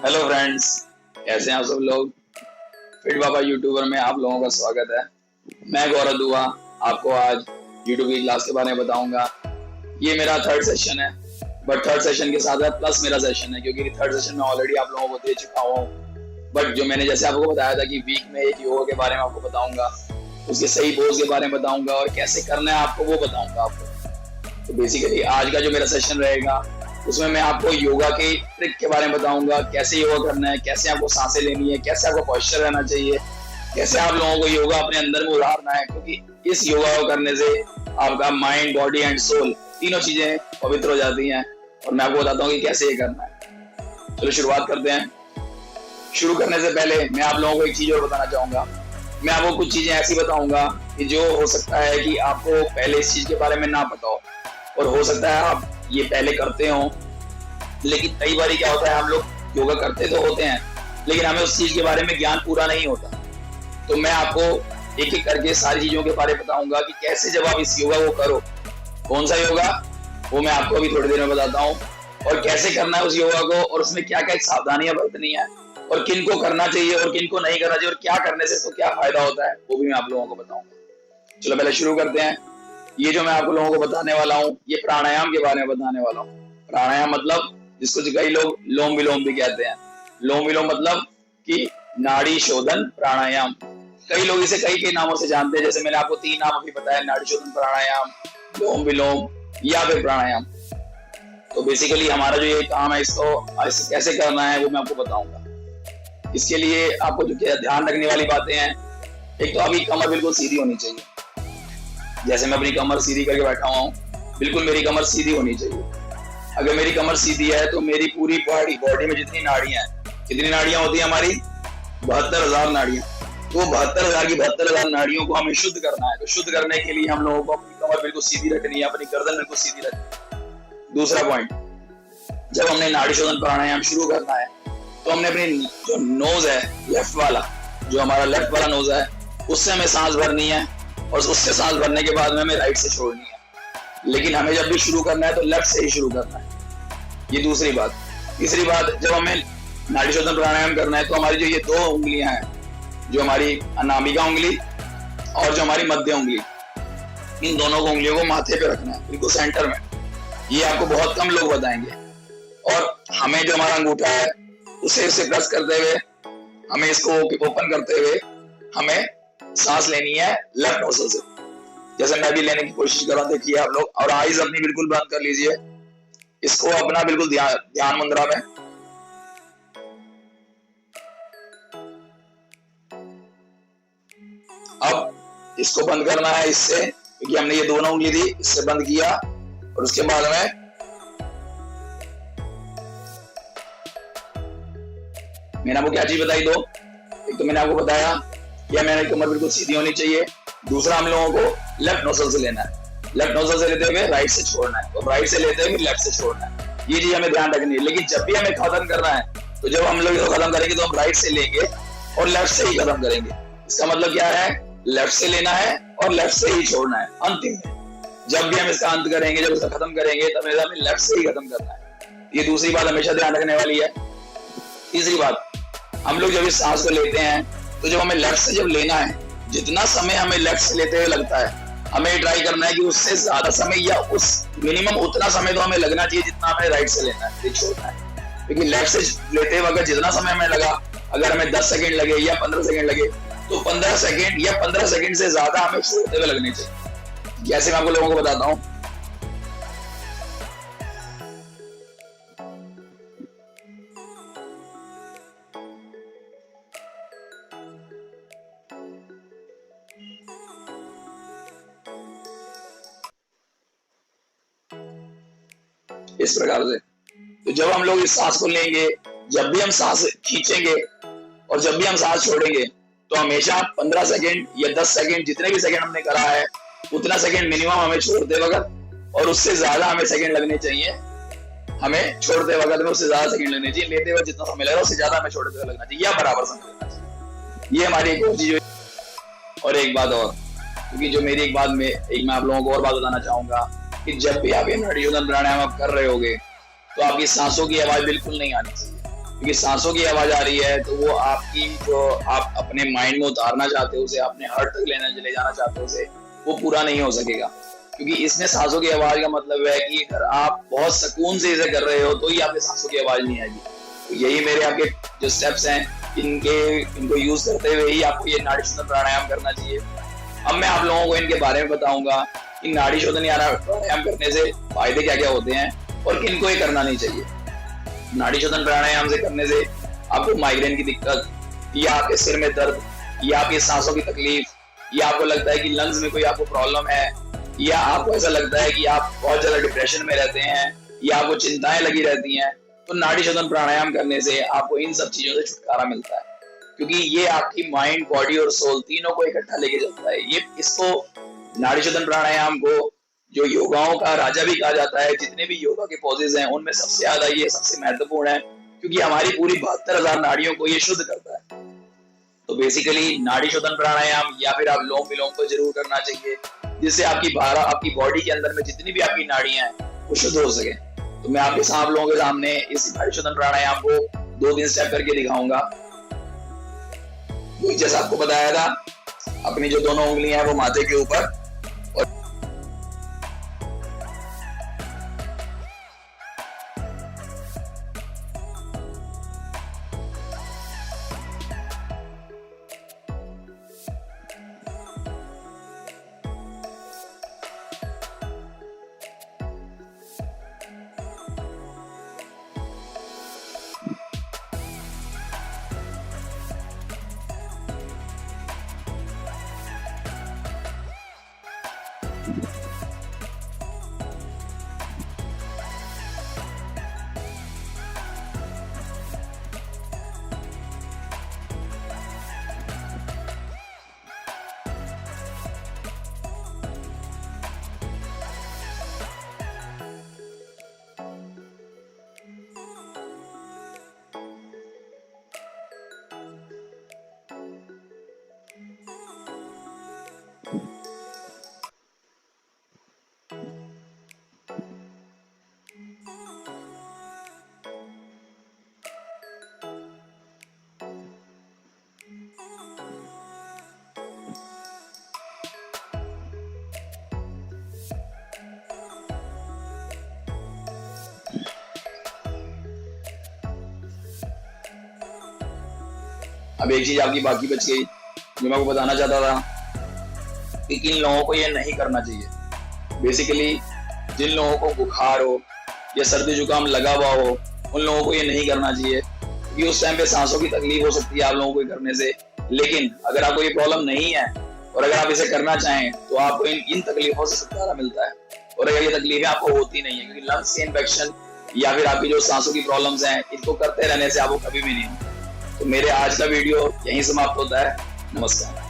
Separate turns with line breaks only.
Hello friends, कैसे हैं आप सब लोग। फिट बाबा यूट्यूबर में आप लोगों का स्वागत है। मैं गौरव दुआ आपको आज यूट्यूब की क्लास के बारे में बताऊंगा। ये मेरा थर्ड सेशन है, बट थर्ड सेशन के साथ प्लस मेरा सेशन है, क्योंकि थर्ड सेशन में ऑलरेडी आप लोगों को दे चुका हूँ। बट जो मैंने जैसे आपको बताया था कि वीक में एक योगा के बारे में आपको बताऊंगा, उसके सही पोज के बारे में बताऊंगा और कैसे करना है आपको वो बताऊंगा आपको। तो बेसिकली आज का जो मेरा सेशन रहेगा उसमें मैं आपको योगा के ट्रिक के बारे में बताऊंगा, कैसे योगा करना है, कैसे आपको सांसें लेनी है, कैसे आपको पॉस्चर रहना चाहिए, कैसे आप लोगों को योगा अपने अंदर में उतारना है, क्योंकि इस योगा को करने से आपका माइंड, बॉडी एंड सोल तीनों चीजें पवित्र हो जाती हैं। और मैं आपको बताता हूँ कि कैसे ये करना है। चलो शुरुआत करते हैं। शुरू करने से पहले मैं आप लोगों को एक चीज और बताना चाहूंगा। मैं आपको कुछ चीजें ऐसी बताऊंगा कि जो हो सकता है कि आपको पहले इस चीज के बारे में ना पता हो, और हो सकता है आप ये पहले करते हो, लेकिन कई बार क्या होता है, हम लोग योगा करते तो होते हैं लेकिन हमें उस चीज के बारे में ज्ञान पूरा नहीं होता। तो मैं आपको एक एक करके सारी चीजों के बारे में बताऊंगा कि कैसे जब आप इस योगा को करो, कौन सा योगा वो मैं आपको अभी थोड़ी देर में बताता हूँ, और कैसे करना है उस योगा को, और उसमें क्या क्या सावधानियां बरतनी है, और किन को करना चाहिए और किन को नहीं करना चाहिए, और क्या करने से तो क्या फायदा होता है वो भी मैं आप लोगों को बताऊंगा। चलो पहले शुरू करते हैं। ये जो मैं आप लोगों को बताने वाला हूँ, ये प्राणायाम के बारे में बताने वाला हूँ। प्राणायाम मतलब जिसको कई लोग लोम विलोम भी कहते हैं। लोम विलोम मतलब कि नाड़ी शोधन प्राणायाम। कई लोग इसे कई कई नामों से जानते हैं, जैसे मैंने आपको 3 नाम अभी बताया, नाड़ी शोधन प्राणायाम, लोम विलोम या फिर प्राणायाम। तो बेसिकली हमारा जो ये काम है, इसको कैसे करना है वो मैं आपको बताऊंगा। इसके लिए आपको जो ध्यान रखने वाली बातें हैं, एक तो आपकी कमर बिल्कुल सीधी होनी चाहिए। जैसे मैं अपनी कमर सीधी करके बैठा हुआ हूँ, बिल्कुल मेरी कमर सीधी होनी चाहिए। अगर मेरी कमर सीधी है तो मेरी पूरी बॉडी में जितनी नाड़ियां हैं, कितनी नाड़ियां होती है हमारी, 72,000 नाड़ियां। तो 72,000 की 72,000 नाड़ियों को हमें शुद्ध करना है। तो शुद्ध करने के लिए हम लोगों को अपनी कमर बिल्कुल सीधी रखनी है, अपनी गर्दन बिल्कुल सीधी रखनी है। दूसरा पॉइंट, जब हमने नाड़ी शोधन प्राणायाम शुरू करना है तो हमने अपनी जो नोज है, लेफ्ट वाला, जो हमारा लेफ्ट वाला नोज है, उससे हमें सांस भरनी है, और उससे सांस भरने के बाद में हमें राइट से छोड़नी है। लेकिन हमें जब भी शुरू करना है तो लेफ्ट से ही शुरू करना है। ये दूसरी बात। तीसरी बात, जब हमें नाड़ी शोधन प्राणायाम करना है तो हमारी जो ये 2 उंगलियां हैं, जो हमारी अनामिका उंगली और जो हमारी मध्य उंगली, इन दोनों को उंगलियों को माथे पे रखना है, बिल्कुल सेंटर में। ये आपको बहुत कम लोग बताएंगे। और हमें जो हमारा अंगूठा है उसे प्रेस करते हुए, हमें इसको ओपन करते हुए हमें सांस लेनी है लेफ्ट नोस्ट्रल से। जैसे मैं भी लेने की कोशिश कर रहा हूं, देखिए आप लोग, और आईज अपनी बिल्कुल बंद कर लीजिए। इसको अपना बिल्कुल ध्यान मुद्रा में। अब इसको बंद करना है इससे, क्योंकि हमने ये दोनों उंगली थी, इससे बंद किया, और उसके बाद में मैंने आपको क्या चीज बताई, 2। एक तो मैंने आपको बताया कि हमारी कमर बिल्कुल सीधी होनी चाहिए। दूसरा, हम लोगों को लेफ्ट नोस्ट्रल से लेना है, लेफ्ट नोस्ट्रल से लेते हुए राइट से छोड़ना है, और राइट से लेते हुए लेफ्ट से छोड़ना है। ये चीज हमें ध्यान रखनी है। लेकिन जब भी हमें खत्म करना है, तो जब हम लोग खत्म करेंगे तो हम राइट से लेंगे और लेफ्ट से ही खत्म करेंगे। इसका मतलब क्या है, लेफ्ट से लेना है और लेफ्ट से ही छोड़ना है। अंतिम में जब भी हम इसका अंत करेंगे, जब इसका खत्म करेंगे, तब हमें लेफ्ट से ही खत्म करना है। ये दूसरी बात हमेशा ध्यान रखने वाली है। तीसरी बात, हम लोग जब इस सांस को लेते हैं तो जब हमें लेफ्ट से जब लेना है, जितना समय हमें लेफ्ट से लेते हुए लगता है, हमें ट्राई करना है कि उससे ज्यादा समय या उस मिनिमम उतना समय तो हमें लगना चाहिए जितना हमें राइट से लेना है, छोड़ना है। क्योंकि लेफ्ट से लेते हुए अगर जितना समय हमें लगा, अगर हमें 10 सेकंड लगे या 15 सेकंड लगे, तो 15 सेकंड या 15 सेकंड से ज्यादा हमें छोड़ते हुए लगने चाहिए। जैसे मैं आपको लोगों को बताता हूँ, इस प्रकार से। तो जब हम लोग इस सांस को लेंगे, जब भी हम सांस खींचेंगे और जब भी हम सांस छोड़ेंगे, तो हमेशा 15 सेकंड या 10 सेकंड, जितने भी सेकंड हमने करा है उतना सेकंड मिनिमम हमें छोड़ते वक्त, और उससे ज्यादा हमें सेकंड लगने चाहिए। हमें छोड़ते वक्त में उससे ज्यादा सेकंड लगने चाहिए। लेते वक्त जितना समय लग रहा है उससे ज्यादा हमें छोड़ते हुए लगना चाहिए, या बराबर समय लगना चाहिए। ये हमारी एक और चीज। और एक बात और, क्योंकि जो मेरी एक बात में मैं आप लोगों को और बात बताना चाहूंगा कि जब भी आप ये नाड़ी शोधन प्राणायाम आप कर रहे होगे, तो आपकी सांसों की आवाज बिल्कुल नहीं आनी चाहिए। क्योंकि सांसों की आवाज आ रही है तो वो आपकी जो आप अपने माइंड में उतारना चाहते हो उसे, अपने हार्ट तक ले जाना चाहते हो उसे, वो पूरा नहीं हो सकेगा। क्योंकि इसमें सांसों की आवाज का मतलब है कि अगर आप बहुत सुकून से इसे कर रहे हो तो ही आपके सांसों की आवाज नहीं आएगी। तो यही मेरे आपके जो स्टेप्स हैं, इनको यूज करते हुए ही आपको ये नाड़ी शोधन प्राणायाम करना चाहिए। अब मैं आप लोगों को इनके बारे में बताऊंगा कि नाड़ी शोधन या प्राणायाम करने से फायदे क्या क्या होते हैं और किनको ये करना नहीं चाहिए। नाड़ी शोधन प्राणायाम से करने से आपको माइग्रेन की दिक्कत, या आपके सिर में दर्द, या आपकी सांसों की तकलीफ, या आपको लगता है कि लंग्स में कोई आपको प्रॉब्लम है, या आपको ऐसा लगता है कि आप बहुत ज्यादा डिप्रेशन में रहते हैं, या आपको चिंताएं लगी रहती हैं, तो नाड़ी शोधन प्राणायाम करने से आपको इन सब चीजों से छुटकारा मिलता है। क्योंकि ये आपकी माइंड, बॉडी और सोल तीनों को इकट्ठा लेके चलता है। ये इसको नाड़ी शोधन प्राणायाम को जो योगाओं का राजा भी कहा जाता है। जितने भी योगा के पोजेज हैं उनमें सबसे ज्यादा ये सबसे महत्वपूर्ण है, क्योंकि हमारी पूरी 72,000 नाड़ियों को ये शुद्ध करता है। तो बेसिकली नाड़ी शोधन प्राणायाम या फिर आप लोम विलोम को जरूर करना चाहिए, जिससे आपकी बॉडी के अंदर में जितनी भी आपकी नाड़ियां हैं वो शुद्ध हो सके। तो मैं आप लोगों के सामने इस नाड़ी शोधन प्राणायाम को 2-3 स्टेप करके दिखाऊंगा। जैसा आपको बताया था, अपनी जो दोनों उंगलियां हैं वो माथे के ऊपर, और अब एक चीज आपकी बाकी बच गई जो मैं आपको बताना चाहता था कि किन लोगों को ये नहीं करना चाहिए। बेसिकली जिन लोगों को बुखार हो या सर्दी जुकाम लगा हुआ हो, उन लोगों को ये नहीं करना चाहिए, क्योंकि उस टाइम पे सांसों की तकलीफ हो सकती है आप लोगों को करने से। लेकिन अगर आपको ये प्रॉब्लम नहीं है और अगर आप इसे करना चाहें तो आपको इन तकलीफों से छुटकारा मिलता है। और अगर ये तकलीफें आपको होती नहीं है, क्योंकि लंग्स के इन्फेक्शन या फिर आपकी जो सांसों की प्रॉब्लम्स हैं, इनको करते रहने से आपको कभी भी नहीं हो। तो मेरे आज का वीडियो यहीं समाप्त होता है। नमस्कार।